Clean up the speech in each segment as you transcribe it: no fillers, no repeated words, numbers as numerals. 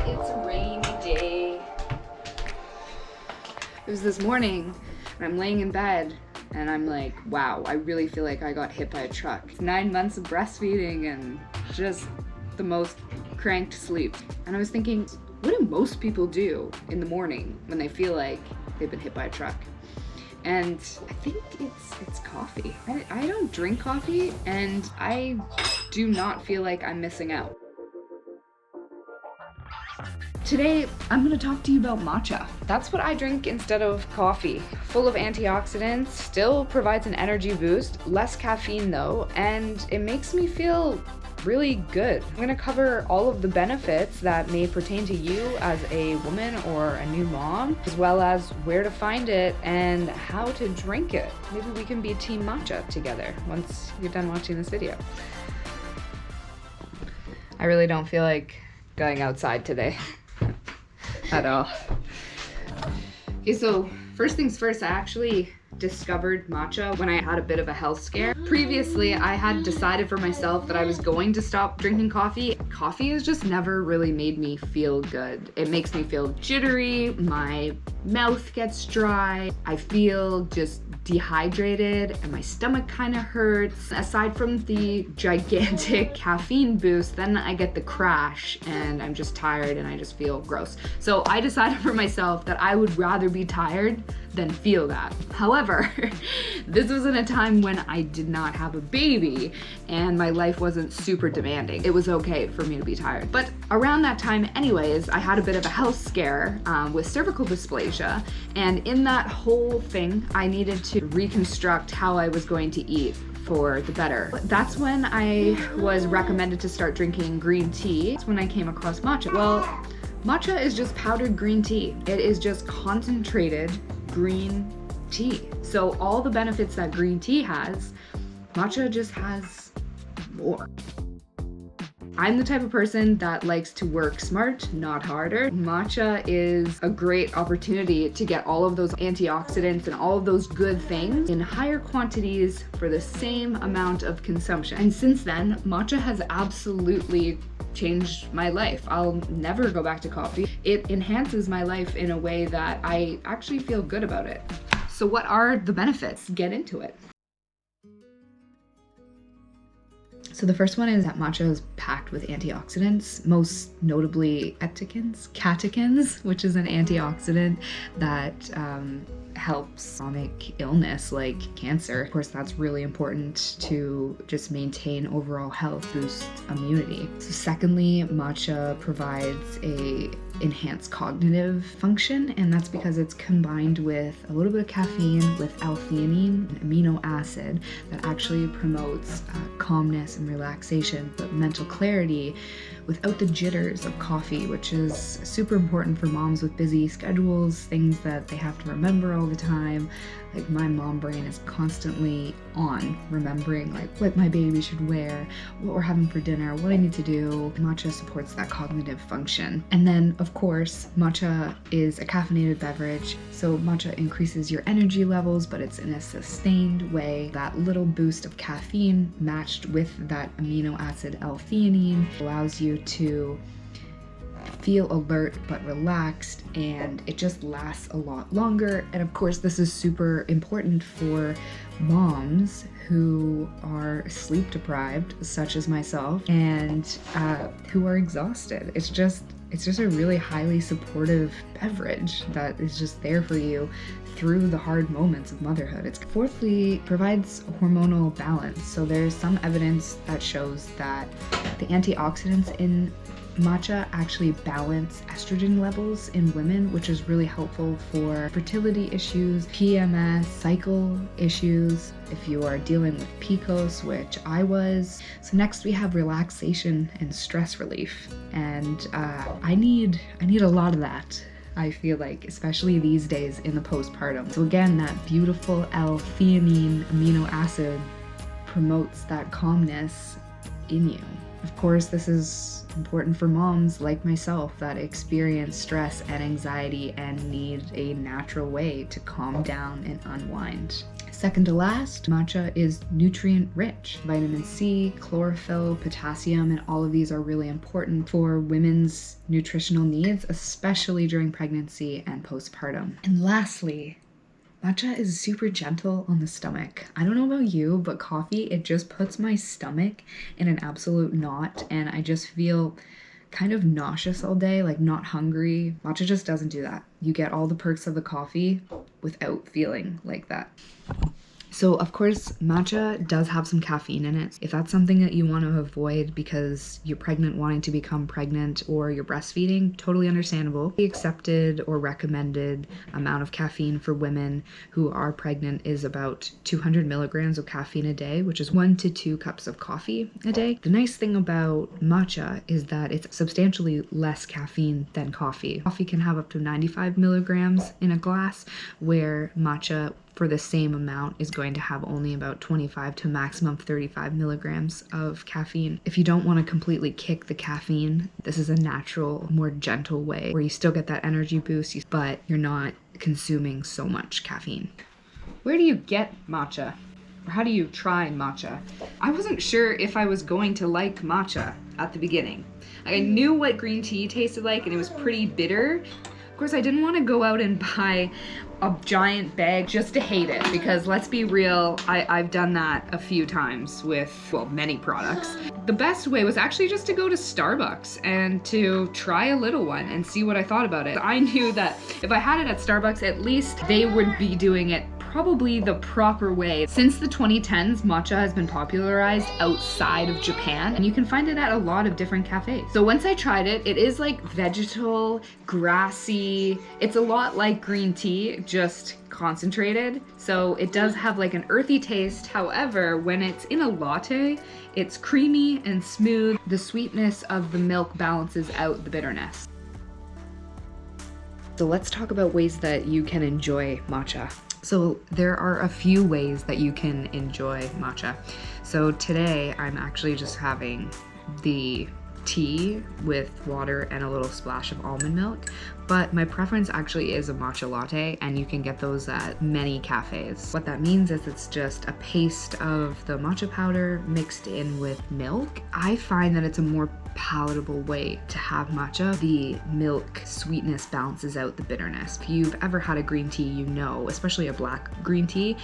It's a rainy day. It was this morning, and I'm laying in bed, and I'm like, wow, I really feel like I got hit by a truck. 9 months of breastfeeding and just the most cranked sleep. And I was thinking, what do most people do in the morning when they feel like they've been hit by a truck? And I think it's coffee. I don't drink coffee, and I do not feel like I'm missing out. Today, I'm gonna talk to you about matcha. That's what I drink instead of coffee. Full of antioxidants, still provides an energy boost, less caffeine though, and it makes me feel really good. I'm gonna cover all of the benefits that may pertain to you as a woman or a new mom, as well as where to find it and how to drink it. Maybe we can be team matcha together once you're done watching this video. I really don't feel like going outside today. At all. Okay, so first things first, I actually discovered matcha when I had a bit of a health scare. Previously, I had decided for myself that I was going to stop drinking coffee. Coffee has just never really made me feel good. It makes me feel jittery, my mouth gets dry, I feel just dehydrated, and my stomach kind of hurts. Aside from the gigantic caffeine boost, then I get the crash and I'm just tired and I just feel gross. So I decided for myself that I would rather be tired than feel that. However, this was in a time when I did not have a baby and my life wasn't super demanding. It was okay for me to be tired. But around that time anyways, I had a bit of a health scare with cervical dysplasia, and in that whole thing, I needed to reconstruct how I was going to eat for the better. That's when I was recommended to start drinking green tea. That's when I came across matcha. Well, matcha is just powdered green tea. It is just concentrated green tea. So all the benefits that green tea has, matcha just has more. I'm the type of person that likes to work smart, not harder. Matcha is a great opportunity to get all of those antioxidants and all of those good things in higher quantities for the same amount of consumption. And since then, matcha has absolutely changed my life. I'll never go back to coffee. It enhances my life in a way that I actually feel good about it. So what are the benefits? Get into it. So the first one is that matcha is packed with antioxidants, most notably catechins, which is an antioxidant that helps chronic illness like cancer. Of course, that's really important to just maintain overall health, boost immunity. So secondly, matcha provides a enhanced cognitive function, and that's because it's combined with a little bit of caffeine with L-theanine, an amino acid that actually promotes calmness and relaxation, but mental clarity without the jitters of coffee, which is super important for moms with busy schedules, things that they have to remember all the time. Like my mom brain is constantly on, remembering like what my baby should wear, what we're having for dinner, what I need to do. Matcha supports that cognitive function. And then of course, matcha is a caffeinated beverage. So matcha increases your energy levels, but it's in a sustained way. That little boost of caffeine matched with that amino acid L-theanine allows you to feel alert but relaxed, and it just lasts a lot longer. And of course, this is super important for moms who are sleep deprived, such as myself, and who are exhausted. It's just a really highly supportive beverage that is just there for you through the hard moments of motherhood. Fourthly, provides hormonal balance. So there's some evidence that shows that the antioxidants in matcha actually balance estrogen levels in women, which is really helpful for fertility issues, PMS, cycle issues, if you are dealing with PCOS, which I was. So next we have relaxation and stress relief. And I need a lot of that, I feel like, especially these days in the postpartum. So again, that beautiful L-theanine amino acid promotes that calmness in you. Of course, this is important for moms like myself that experience stress and anxiety and need a natural way to calm down and unwind. Second to last, matcha is nutrient rich. Vitamin C, chlorophyll, potassium, and all of these are really important for women's nutritional needs, especially during pregnancy and postpartum. And lastly, matcha is super gentle on the stomach. I don't know about you, but coffee, it just puts my stomach in an absolute knot, and I just feel kind of nauseous all day, like not hungry. Matcha just doesn't do that. You get all the perks of the coffee without feeling like that. So of course, matcha does have some caffeine in it. If that's something that you want to avoid because you're pregnant wanting to become pregnant or you're breastfeeding, totally understandable. The accepted or recommended amount of caffeine for women who are pregnant is about 200 milligrams of caffeine a day, which is 1 to 2 cups of coffee a day. The nice thing about matcha is that it's substantially less caffeine than coffee. Coffee can have up to 95 milligrams in a glass, where matcha for the same amount is going to have only about 25 to maximum 35 milligrams of caffeine. If you don't want to completely kick the caffeine, this is a natural, more gentle way where you still get that energy boost, but you're not consuming so much caffeine. Where do you get matcha? Or how do you try matcha? I wasn't sure if I was going to like matcha at the beginning. I knew what green tea tasted like, and it was pretty bitter. Of course, I didn't want to go out and buy a giant bag just to hate it, because let's be real, I've done that a few times with, well, many products. The best way was actually just to go to Starbucks and to try a little one and see what I thought about it. I knew that if I had it at Starbucks, at least they would be doing it probably the proper way. Since the 2010s, matcha has been popularized outside of Japan, and you can find it at a lot of different cafes. So once I tried it, it is like vegetal, grassy. It's a lot like green tea, just concentrated. So it does have like an earthy taste. However, when it's in a latte, it's creamy and smooth. The sweetness of the milk balances out the bitterness. So let's talk about ways that you can enjoy matcha. So there are a few ways that you can enjoy matcha. So today I'm actually just having the tea with water and a little splash of almond milk, but my preference actually is a matcha latte, and you can get those at many cafes. What that means is it's just a paste of the matcha powder mixed in with milk. I find that it's a more palatable way to have matcha. The milk sweetness balances out the bitterness. If you've ever had a green tea, you know, especially a black green tea,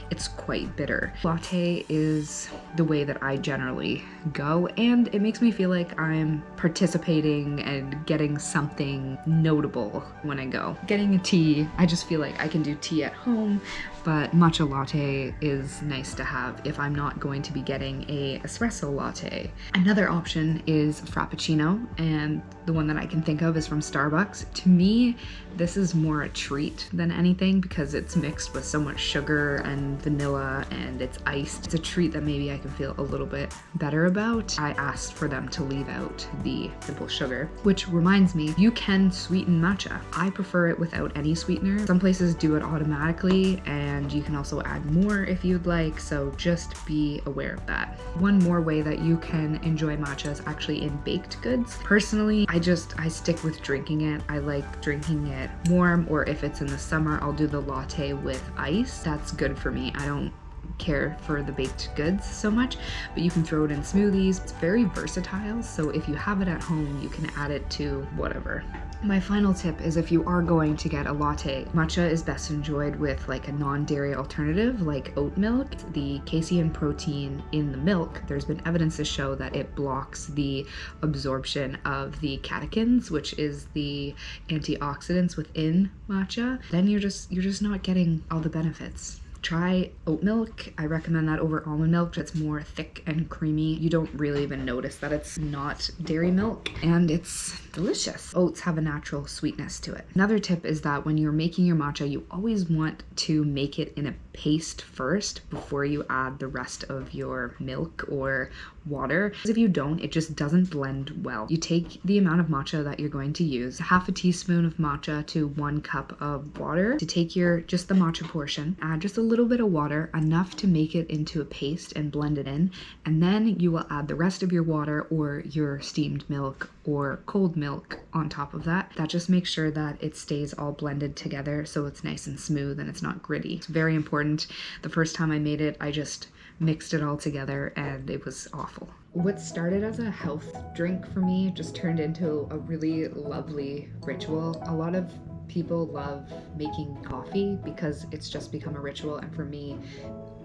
it's quite bitter. Latte is the way that I generally go, and it makes me feel like I'm participating and getting something notable when I go. Getting a tea, I just feel like I can do tea at home, but matcha latte is nice to have if I'm not going to be getting a espresso latte. Another option is frappuccino, and the one that I can think of is from Starbucks. To me, this is more a treat than anything because it's mixed with so much sugar and vanilla and it's iced. It's a treat that maybe I can feel a little bit better about. I asked for them to leave out the simple sugar, which reminds me, you can sweeten matcha. I prefer it without any sweetener. Some places do it automatically, and you can also add more if you'd like, so just be aware of that. One more way that you can enjoy matcha is actually in baked goods. Personally, I stick with drinking it. I like drinking it warm, or if it's in the summer, I'll do the latte with ice. That's good for me. I don't care for the baked goods so much, but you can throw it in smoothies. It's very versatile, so if you have it at home, you can add it to whatever. My final tip is if you are going to get a latte, matcha is best enjoyed with like a non-dairy alternative like oat milk. The casein protein in the milk, there's been evidence to show that it blocks the absorption of the catechins, which is the antioxidants within matcha. Then you're just not getting all the benefits. Try oat milk. I recommend that over almond milk. It's more thick and creamy. You don't really even notice that it's not dairy milk, and it's delicious. Oats have a natural sweetness to it. Another tip is that when you're making your matcha, you always want to make it in a paste first before you add the rest of your milk or water. Because if you don't, it just doesn't blend well. You take the amount of matcha that you're going to use, half a teaspoon of matcha to 1 cup of water. To take just the matcha portion, add just a little bit of water, enough to make it into a paste and blend it in, and then you will add the rest of your water or your steamed milk or cold milk on top of that. That just makes sure that it stays all blended together so it's nice and smooth and it's not gritty. It's very important. The first time I made it, I just mixed it all together and it was awful. What started as a health drink for me just turned into a really lovely ritual. A lot of people love making coffee because it's just become a ritual, and for me,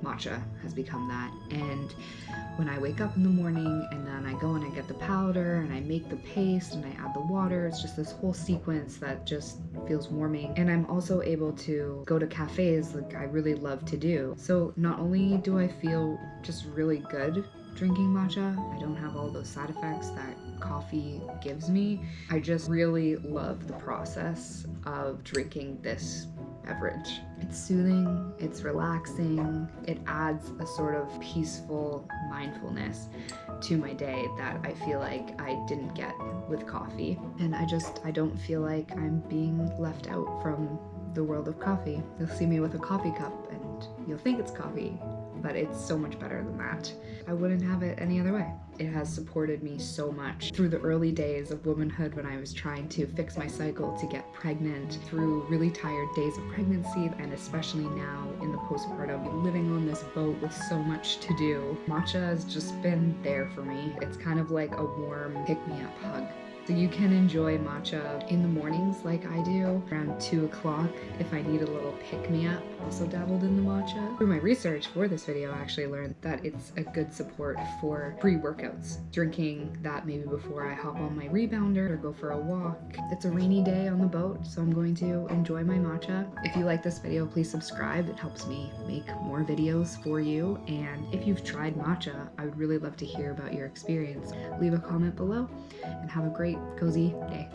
matcha has become that. And when I wake up in the morning and then I go and I get the powder and I make the paste and I add the water, it's just this whole sequence that just feels warming. And I'm also able to go to cafes like I really love to do. So not only do I feel just really good drinking matcha, I don't have all those side effects that coffee gives me. I just really love the process of drinking this beverage. It's soothing, it's relaxing, it adds a sort of peaceful mindfulness to my day that I feel like I didn't get with coffee. And I don't feel like I'm being left out from the world of coffee. You'll see me with a coffee cup and you'll think it's coffee, but it's so much better than that. I wouldn't have it any other way. It has supported me so much through the early days of womanhood when I was trying to fix my cycle to get pregnant, through really tired days of pregnancy, and especially now in the postpartum, living on this boat with so much to do. Matcha has just been there for me. It's kind of like a warm pick-me-up hug. So you can enjoy matcha in the mornings like I do, around 2 o'clock if I need a little pick-me-up. Also dabbled in the matcha. Through my research for this video, I actually learned that it's a good support for pre-workouts. Drinking that maybe before I hop on my rebounder or go for a walk. It's a rainy day on the boat, so I'm going to enjoy my matcha. If you like this video, please subscribe. It helps me make more videos for you. And if you've tried matcha, I would really love to hear about your experience. Leave a comment below and have a great cozy day.